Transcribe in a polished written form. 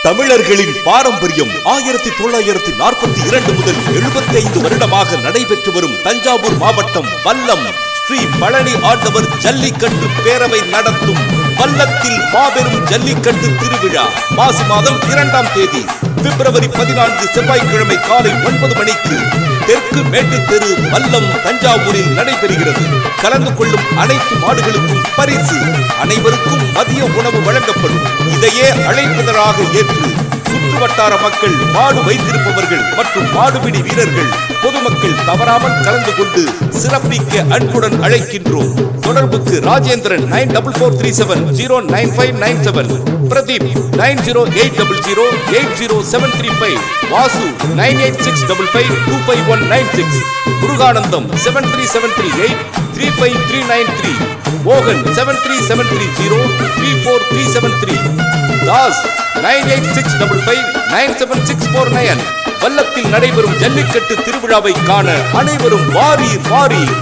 தமிழர்களின் பாரம்பரியம் 1942 முதல் 75 வருடமாக நடைபெற்று வரும் தஞ்சாவூர் மாவட்டம் வல்லம் ஸ்ரீ பழனி ஆண்டவர் ஜல்லிக்கட்டு பேரவை நடத்தும் வல்லத்தில் மாபெரும் ஜல்லிக்கட்டு திருவிழா மாசி மாதம் 2ஆம் தேதி பிப்ரவரி 14 செவ்வாய்க்கிழமை காலை 9 மணிக்கு தெற்கு மேட்டு தெரு வல்லம் தஞ்சாவூரில் நடைபெறுகிறது. கலந்து கொள்ளும் அனைத்து மாடுகளுக்கும் பரிசு, அனைவருக்கும் மதிய உணவு வழங்கப்படும். இதையே அழைப்புதலாக ஏற்று சுற்று வட்டார மக்கள், மாடு வைத்திருப்பவர்கள் மற்றும் மாடுபிடி வீரர்கள், பொதுமக்கள் தவறாமல் கலந்து கொண்டு சிறப்பிக்க அன்புடன் அழைக்கின்றோம். தொடர்புக்கு ராஜேந்திரன் 9437099597, பிரதீப் 9080080735, வாசு 9865525196, முருகானந்தம் 73738353993, மோகன் 73730343773, தாஸ் 9865597649. வல்லத்தில் நடைபெறும் ஜல்லிக்கட்டு திருவிழாவை காண அனைவரும் வாரீர் வாரீர்.